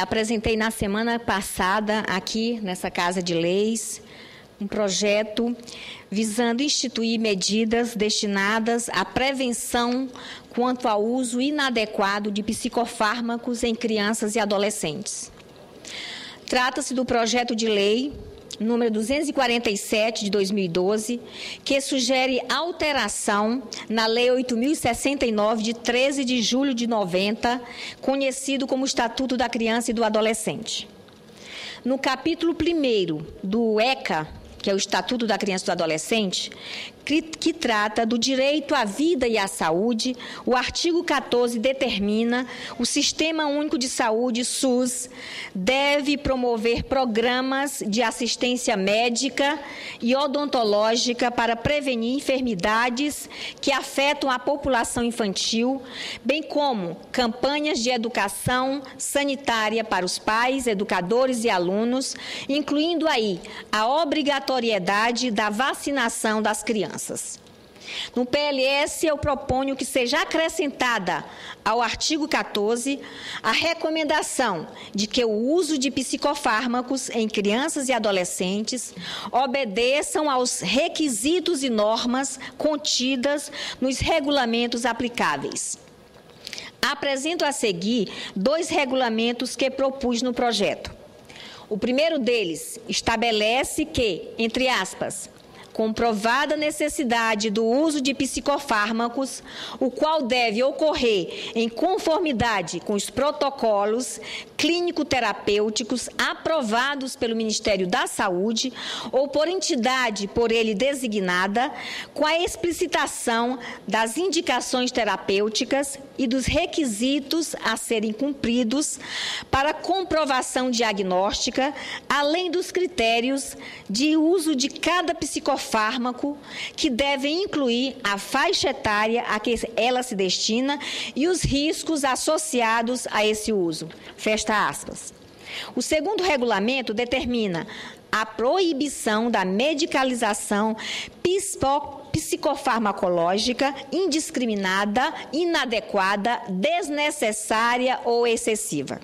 Apresentei na semana passada, aqui nessa Casa de Leis, um projeto visando instituir medidas destinadas à prevenção quanto ao uso inadequado de psicofármacos em crianças e adolescentes. Trata-se do projeto de lei número 247 de 2012, que sugere alteração na Lei 8.069 de 13 de julho de 90, conhecido como Estatuto da Criança e do Adolescente. No capítulo 1º do ECA, que é o Estatuto da Criança e do Adolescente, que trata do direito à vida e à saúde, o artigo 14 determina: o Sistema Único de Saúde, SUS, deve promover programas de assistência médica e odontológica para prevenir enfermidades que afetam a população infantil, bem como campanhas de educação sanitária para os pais, educadores e alunos, incluindo aí a obrigatoriedade da vacinação das crianças. No PLS, eu proponho que seja acrescentada ao artigo 14 a recomendação de que o uso de psicofármacos em crianças e adolescentes obedeçam aos requisitos e normas contidas nos regulamentos aplicáveis. Apresento a seguir 2 regulamentos que propus no projeto. O primeiro deles estabelece que, entre aspas, comprovada a necessidade do uso de psicofármacos, o qual deve ocorrer em conformidade com os protocolos clínico-terapêuticos aprovados pelo Ministério da Saúde ou por entidade por ele designada, com a explicitação das indicações terapêuticas e dos requisitos a serem cumpridos para comprovação diagnóstica, além dos critérios de uso de cada psicofármaco, que devem incluir a faixa etária a que ela se destina e os riscos associados a esse uso. Fecha aspas. O segundo regulamento determina a proibição da medicalização psicofarmacológica indiscriminada, inadequada, desnecessária ou excessiva.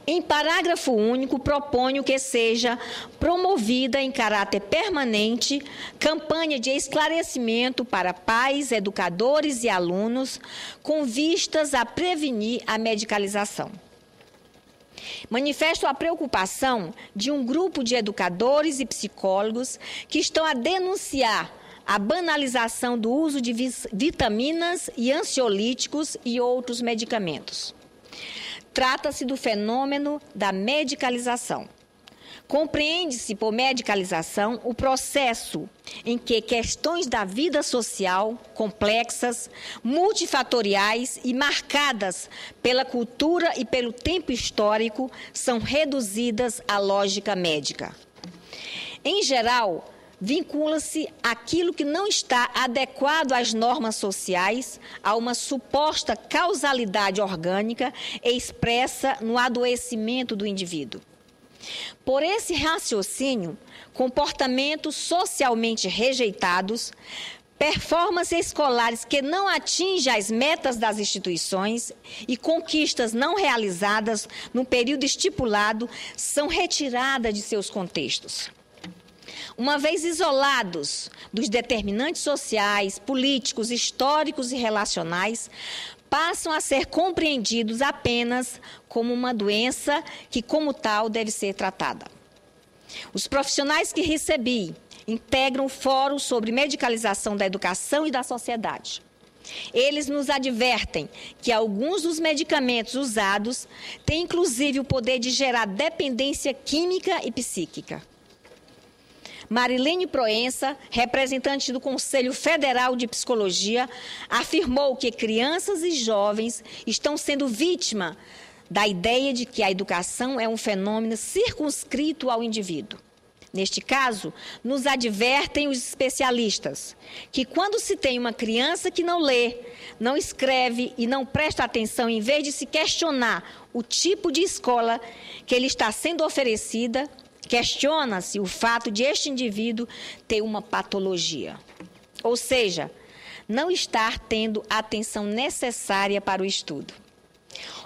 Em parágrafo único, proponho que seja promovida em caráter permanente campanha de esclarecimento para pais, educadores e alunos com vistas a prevenir a medicalização. Manifesto a preocupação de um grupo de educadores e psicólogos que estão a denunciar a banalização do uso de vitaminas e ansiolíticos e outros medicamentos. Trata-se do fenômeno da medicalização. Compreende-se por medicalização o processo em que questões da vida social, complexas, multifatoriais e marcadas pela cultura e pelo tempo histórico, são reduzidas à lógica médica. Em geral, vincula-se aquilo que não está adequado às normas sociais a uma suposta causalidade orgânica expressa no adoecimento do indivíduo. Por esse raciocínio, comportamentos socialmente rejeitados, performances escolares que não atingem as metas das instituições e conquistas não realizadas no período estipulado são retiradas de seus contextos. Uma vez isolados dos determinantes sociais, políticos, históricos e relacionais, passam a ser compreendidos apenas como uma doença que, como tal, deve ser tratada. Os profissionais que recebi integram o Fórum sobre Medicalização da Educação e da Sociedade. Eles nos advertem que alguns dos medicamentos usados têm, inclusive, o poder de gerar dependência química e psíquica. Marilene Proença, representante do Conselho Federal de Psicologia, afirmou que crianças e jovens estão sendo vítimas da ideia de que a educação é um fenômeno circunscrito ao indivíduo. Neste caso, nos advertem os especialistas que quando se tem uma criança que não lê, não escreve e não presta atenção, em vez de se questionar o tipo de escola que lhe está sendo oferecida, questiona-se o fato de este indivíduo ter uma patologia, ou seja, não estar tendo a atenção necessária para o estudo.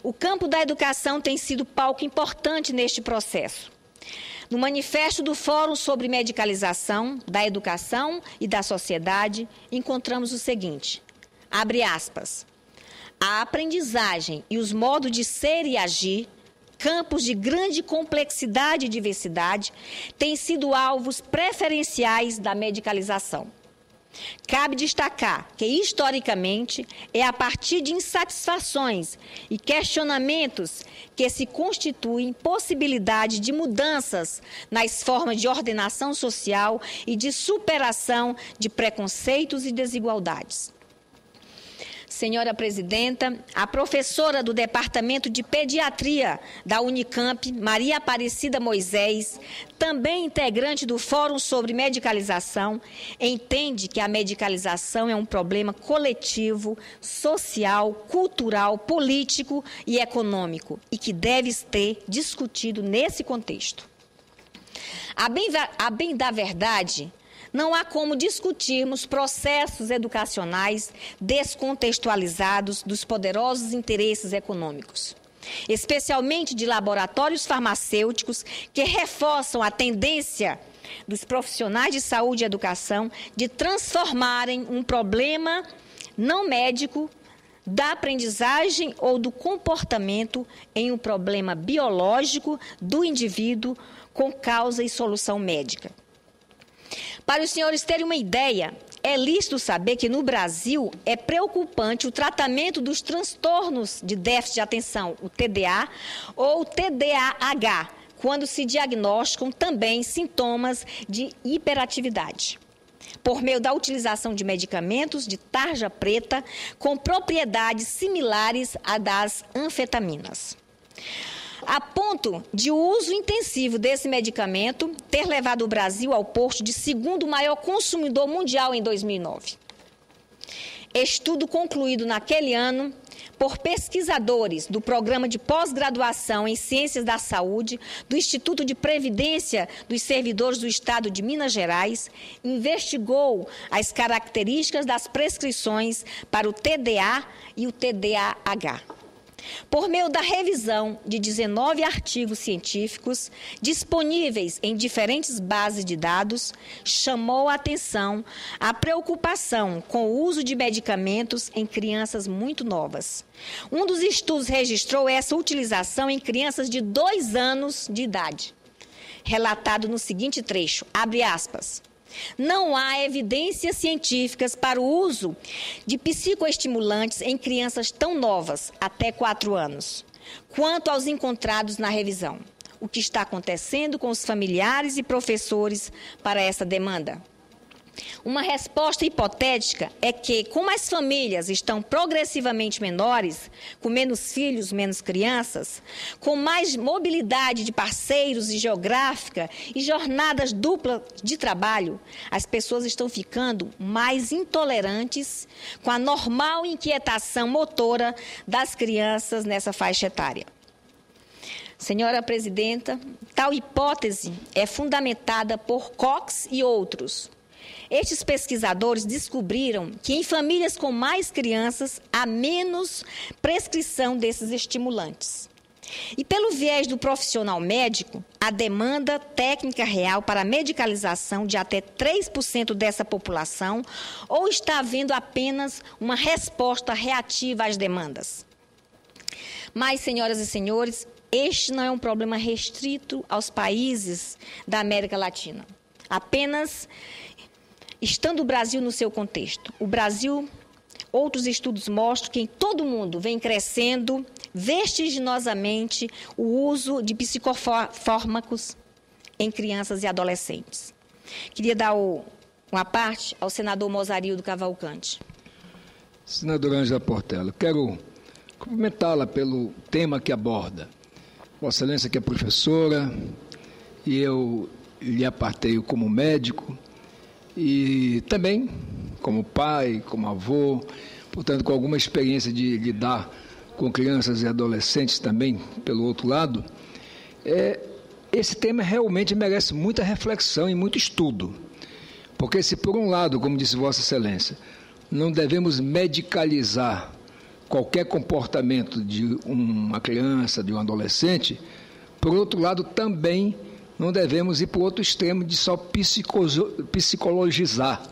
O campo da educação tem sido palco importante neste processo. No manifesto do Fórum sobre Medicalização da Educação e da Sociedade, encontramos o seguinte, abre aspas, a aprendizagem e os modos de ser e agir, campos de grande complexidade e diversidade, têm sido alvos preferenciais da medicalização. Cabe destacar que, historicamente, é a partir de insatisfações e questionamentos que se constituem possibilidade de mudanças nas formas de ordenação social e de superação de preconceitos e desigualdades. Senhora Presidenta, a professora do Departamento de Pediatria da Unicamp, Maria Aparecida Moisés, também integrante do Fórum sobre Medicalização, entende que a medicalização é um problema coletivo, social, cultural, político e econômico e que deve ser discutido nesse contexto. A bem da verdade, não há como discutirmos processos educacionais descontextualizados dos poderosos interesses econômicos, especialmente de laboratórios farmacêuticos que reforçam a tendência dos profissionais de saúde e educação de transformarem um problema não médico da aprendizagem ou do comportamento em um problema biológico do indivíduo com causa e solução médica. Para os senhores terem uma ideia, é lícito saber que no Brasil é preocupante o tratamento dos transtornos de déficit de atenção, o TDA ou TDAH, quando se diagnosticam também sintomas de hiperatividade, por meio da utilização de medicamentos de tarja preta com propriedades similares à das anfetaminas. A ponto de o uso intensivo desse medicamento ter levado o Brasil ao posto de segundo maior consumidor mundial em 2009. Estudo concluído naquele ano por pesquisadores do Programa de Pós-Graduação em Ciências da Saúde do Instituto de Previdência dos Servidores do Estado de Minas Gerais, investigou as características das prescrições para o TDA e o TDAH. Por meio da revisão de 19 artigos científicos disponíveis em diferentes bases de dados, chamou a atenção a preocupação com o uso de medicamentos em crianças muito novas. Um dos estudos registrou essa utilização em crianças de 2 anos de idade, relatado no seguinte trecho, abre aspas, não há evidências científicas para o uso de psicoestimulantes em crianças tão novas, até 4 anos, quanto aos encontrados na revisão. O que está acontecendo com os familiares e professores para essa demanda? Uma resposta hipotética é que, como as famílias estão progressivamente menores, com menos filhos, menos crianças, com mais mobilidade de parceiros e geográfica e jornadas duplas de trabalho, as pessoas estão ficando mais intolerantes com a normal inquietação motora das crianças nessa faixa etária. Senhora Presidenta, tal hipótese é fundamentada por Cox e outros. Estes pesquisadores descobriram que em famílias com mais crianças há menos prescrição desses estimulantes. E pelo viés do profissional médico, a demanda técnica real para a medicalização de até 3% dessa população ou está havendo apenas uma resposta reativa às demandas. Mas, senhoras e senhores, este não é um problema restrito aos países da América Latina. Apenas estando o Brasil no seu contexto. O Brasil, outros estudos mostram que em todo o mundo vem crescendo vertiginosamente o uso de psicofármacos em crianças e adolescentes. Queria dar uma parte ao senador Mozarildo Cavalcante. Senadora Ângela Portela, quero cumprimentá-la pelo tema que aborda. Vossa Excelência que é professora e eu lhe aparteio como médico, e também como pai, como avô, portanto, com alguma experiência de lidar com crianças e adolescentes também, pelo outro lado, esse tema realmente merece muita reflexão e muito estudo. Porque se, por um lado, como disse Vossa Excelência, não devemos medicalizar qualquer comportamento de uma criança, de um adolescente, por outro lado, também não devemos ir para o outro extremo de só psicologizar.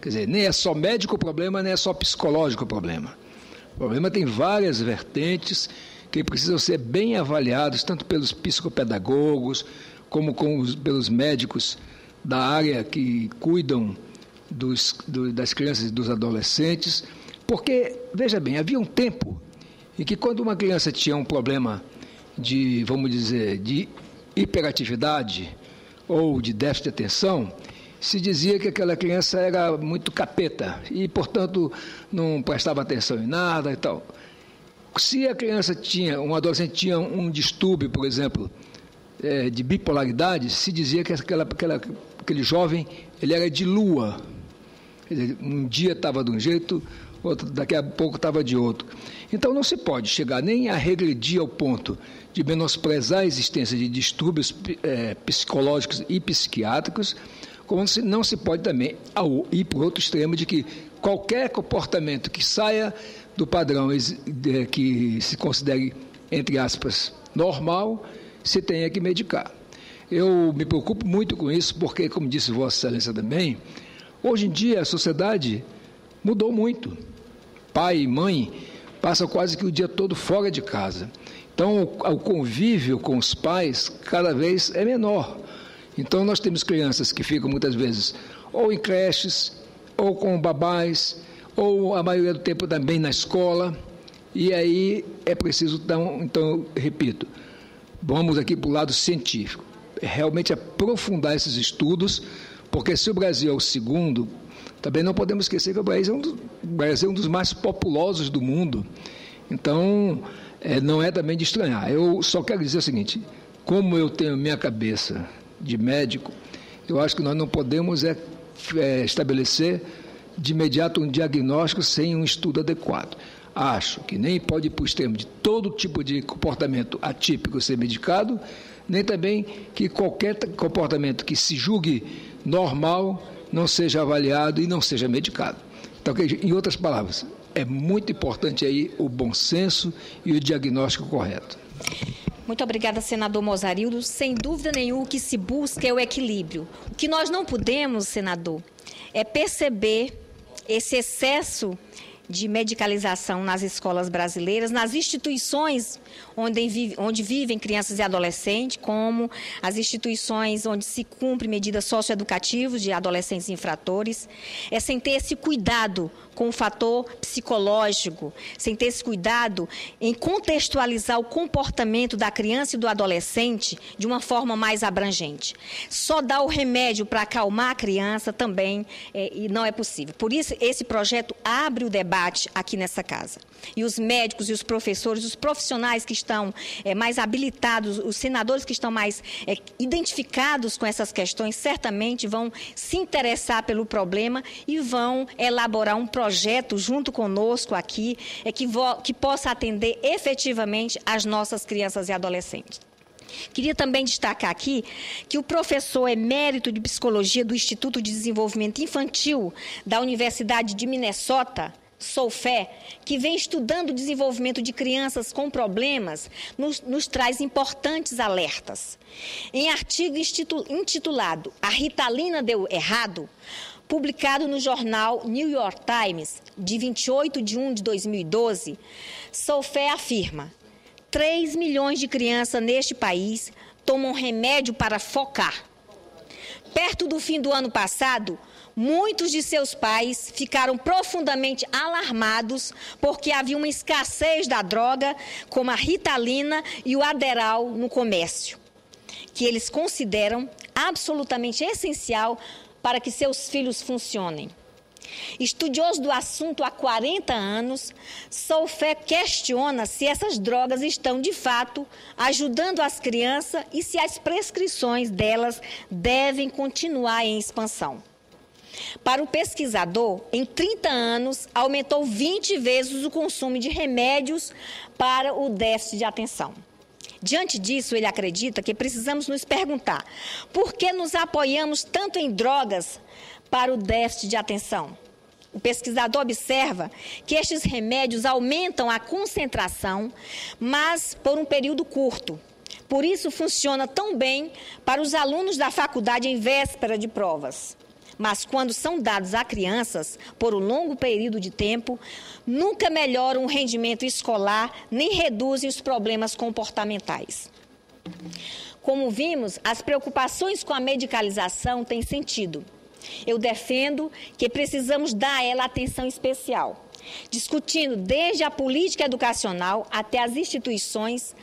Quer dizer, nem é só médico o problema, nem é só psicológico o problema. O problema tem várias vertentes que precisam ser bem avaliados, tanto pelos psicopedagogos, como pelos médicos da área que cuidam das crianças e dos adolescentes. Porque, veja bem, havia um tempo em que quando uma criança tinha um problema de, vamos dizer, de hiperatividade ou de déficit de atenção, se dizia que aquela criança era muito capeta e, portanto, não prestava atenção em nada e tal. Se a criança um adolescente tinha um distúrbio, por exemplo, de bipolaridade, se dizia que aquele jovem ele era de lua. Quer dizer, um dia estava de um jeito, daqui a pouco estava de outro. Então não se pode chegar nem a regredir ao ponto de menosprezar a existência de distúrbios psicológicos e psiquiátricos, como não se pode também ir para o outro extremo de que qualquer comportamento que saia do padrão que se considere, entre aspas, normal, se tenha que medicar. Eu me preocupo muito com isso porque, como disse Vossa Excelência também, hoje em dia a sociedade mudou muito. Pai e mãe passam quase que o dia todo fora de casa. Então, o convívio com os pais cada vez é menor. Então, nós temos crianças que ficam muitas vezes ou em creches, ou com babás, ou a maioria do tempo também na escola. E aí é preciso, então repito, vamos aqui para o lado científico. Realmente aprofundar esses estudos, porque se o Brasil é o segundo, também não podemos esquecer que o Brasil é um dos mais populosos do mundo. Então, não é também de estranhar. Eu só quero dizer o seguinte, como eu tenho minha cabeça de médico, eu acho que nós não podemos estabelecer de imediato um diagnóstico sem um estudo adequado. Acho que nem pode ir para o extremo de todo tipo de comportamento atípico ser medicado, nem também que qualquer comportamento que se julgue normal não seja avaliado e não seja medicado. Então, em outras palavras, é muito importante aí o bom senso e o diagnóstico correto. Muito obrigada, senador Mozarildo. Sem dúvida nenhuma, o que se busca é o equilíbrio. O que nós não podemos, senador, é perceber esse excesso de medicalização nas escolas brasileiras, nas instituições onde vivem crianças e adolescentes, como as instituições onde se cumpre medidas socioeducativas de adolescentes infratores, sem ter esse cuidado com o fator psicológico, sem ter esse cuidado em contextualizar o comportamento da criança e do adolescente de uma forma mais abrangente. Só dar o remédio para acalmar a criança também não é possível. Por isso, esse projeto abre o debate aqui nessa casa. E os médicos e os professores, os profissionais que estão mais habilitados, os senadores que estão mais identificados com essas questões, certamente vão se interessar pelo problema e vão elaborar um projeto junto conosco aqui que possa atender efetivamente as nossas crianças e adolescentes. Queria também destacar aqui que o professor emérito de Psicologia do Instituto de Desenvolvimento Infantil da Universidade de Minnesota, Soufé, que vem estudando o desenvolvimento de crianças com problemas, nos traz importantes alertas. Em artigo intitulado A Ritalina Deu Errado, publicado no jornal New York Times, de 28 de 1 de 2012, Soufé afirma: 3 milhões de crianças neste país tomam remédio para focar. Perto do fim do ano passado, muitos de seus pais ficaram profundamente alarmados porque havia uma escassez da droga, como a Ritalina e o Adderall no comércio, que eles consideram absolutamente essencial para que seus filhos funcionem. Estudioso do assunto há 40 anos, Soufé questiona se essas drogas estão, de fato, ajudando as crianças e se as prescrições delas devem continuar em expansão. Para o pesquisador, em 30 anos, aumentou 20 vezes o consumo de remédios para o déficit de atenção. Diante disso, ele acredita que precisamos nos perguntar: por que nos apoiamos tanto em drogas para o déficit de atenção? O pesquisador observa que estes remédios aumentam a concentração, mas por um período curto. Por isso, funciona tão bem para os alunos da faculdade em véspera de provas. Mas quando são dados a crianças por um longo período de tempo, nunca melhoram o rendimento escolar, nem reduzem os problemas comportamentais. Como vimos, as preocupações com a medicalização têm sentido. Eu defendo que precisamos dar a ela atenção especial, discutindo desde a política educacional até as instituições,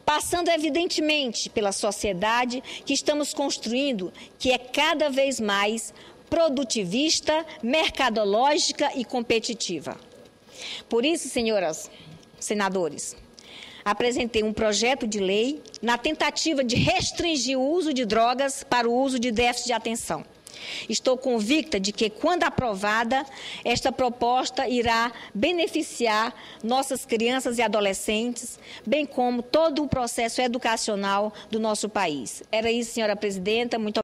passando evidentemente pela sociedade que estamos construindo, que é cada vez mais produtivista, mercadológica e competitiva. Por isso, senhoras senadores, apresentei um projeto de lei na tentativa de restringir o uso de drogas para o uso de déficit de atenção. Estou convicta de que, quando aprovada, esta proposta irá beneficiar nossas crianças e adolescentes, bem como todo o processo educacional do nosso país. Era isso, senhora presidenta. Muito